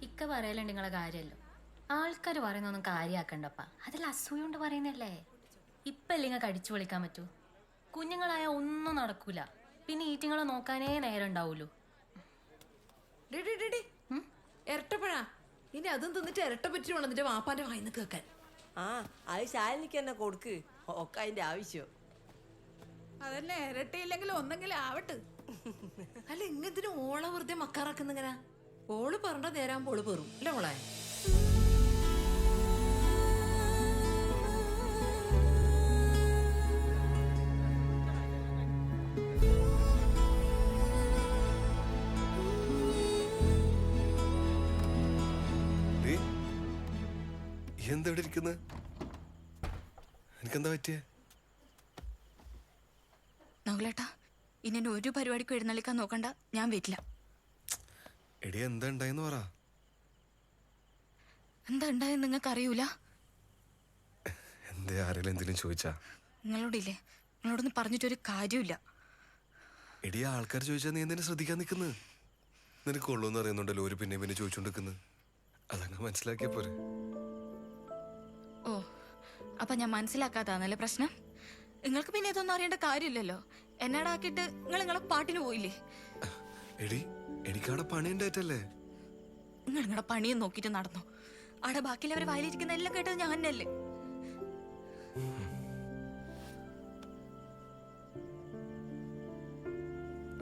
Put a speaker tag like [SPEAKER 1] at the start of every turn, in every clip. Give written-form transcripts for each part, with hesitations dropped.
[SPEAKER 1] ഇക്ക പറയലുണ്ട് നിങ്ങളെ കാര്യമല്ലോ. ആൾക്കാർ പറയുന്നൊന്നും കാര്യാക്കണ്ടപ്പാ. അതിൽ അസൂയ കൊണ്ട് പറയുന്നല്ലേ. ഇപ്പം അല്ലെങ്കിൽ കടിച്ചു വിളിക്കാൻ പറ്റൂ. കുഞ്ഞുങ്ങളായ ഒന്നും നടക്കൂല. പിന്നെ ഈറ്റിങ്ങളെ നോക്കാനേ നേരം ഉണ്ടാവൂലൂ.
[SPEAKER 2] ഇരട്ടപ്പഴാ ഇനി അതും തിന്നിട്ട് ഇരട്ട പറ്റി വേണം നിന്റെ വാപ്പാന്റെ വായിന്ന് കേൾക്കാൻ.
[SPEAKER 3] ആ അത് ശാലിനിക്ക് തന്നെ കൊടുക്ക്. ഒക്കെ അതിന്റെ ആവശ്യം.
[SPEAKER 4] അതന്നെ ഇരട്ടയില്ലെങ്കിൽ ഒന്നെങ്കിലും ആവട്ടെ.
[SPEAKER 2] അല്ല ഇങ്ങനത്തിന് ഓളെ വെറുതെ മക്കാറാക്കുന്നിങ്ങനെ. ഓള് പറഞ്ഞ നേരാകുമ്പോ ഓള് പെറും അല്ലേ മോളെ?
[SPEAKER 5] എന്താ ഇവിടെ ഇരിക്കുന്നത്? എനിക്കെന്താ പറ്റിയേ?
[SPEAKER 6] നകുലേട്ടാ, ഇനി എന്നെ ഒരു പരിപാടിക്കും എഴുന്നള്ളിക്കാൻ നോക്കണ്ട, ഞാൻ വരില്ല.
[SPEAKER 5] എടി എന്താ ഉണ്ടായെന്ന് പറ.
[SPEAKER 6] എന്താ ഉണ്ടായെന്ന് നിങ്ങൾക്ക് അറിയൂല?
[SPEAKER 5] എന്തേ ആരെങ്കിലും എന്തെങ്കിലും ചോദിച്ചാ?
[SPEAKER 6] നിങ്ങളോടില്ലേ, നിങ്ങളോടൊന്നും പറഞ്ഞിട്ടൊരു കാര്യമില്ല.
[SPEAKER 5] എടി ആൾക്കാർ ചോദിച്ചാൽ നീ എന്തിനാ ശ്രദ്ധിക്കാൻ നിൽക്കുന്നത്? നിനക്ക് കൊള്ളൂന്ന് അറിയുന്നുണ്ടല്ലോ ഒരു പിന്നെ പിന്നെ ചോദിച്ചോണ്ടിരിക്കുന്നത്. അതങ്ങ് മനസ്സിലാക്കിയ പോരെ.
[SPEAKER 6] ഓ, അപ്പൊ ഞാൻ മനസ്സിലാക്കാത്താന്നല്ലേ പ്രശ്നം? നിങ്ങൾക്ക് പിന്നെ ഇതൊന്നും അറിയേണ്ട കാര്യമില്ലല്ലോ. എന്നാടാക്കിയിട്ട് നിങ്ങൾ നിങ്ങളെ പാട്ടിന് പോയില്ലേ?
[SPEAKER 5] എടി എനിക്കവിടെ പണിയുണ്ടായിട്ടല്ലേ.
[SPEAKER 6] നിങ്ങൾ നിങ്ങളുടെ പണിയും നോക്കിയിട്ട് നടന്നു. അവിടെ ബാക്കിയുള്ളവർ വായിലിരിക്കുന്ന എല്ലാം കേട്ടത് ഞാൻ തന്നെയല്ലേ.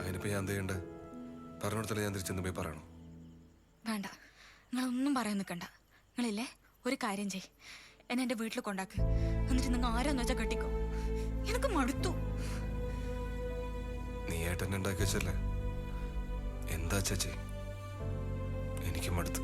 [SPEAKER 5] അതിനിപ്പോ ഞാൻ എന്താ ചെയ്യണ്ട? പറഞ്ഞോടത്തല്ലേ ഞാൻ തിരിച്ചെന്ന് പോയി പറയണോ?
[SPEAKER 6] വേണ്ട, നിങ്ങളൊന്നും പറയാൻ നിൽക്കണ്ട. നിങ്ങളില്ലേ ഒരു കാര്യം ചെയ്, എന്നെ എൻ്റെ വീട്ടിൽ കൊണ്ടാക്ക്. എന്നിട്ട് നിങ്ങൾ ആരാന്ന് വെച്ചാൽ കെട്ടിക്കോ. എനിക്ക് മടുത്തു.
[SPEAKER 5] നീ ഏട്ടനെ ഉണ്ടാക്കി വെച്ചല്ലേ? എന്താ ചേച്ചി, എനിക്ക് മടുത്തു.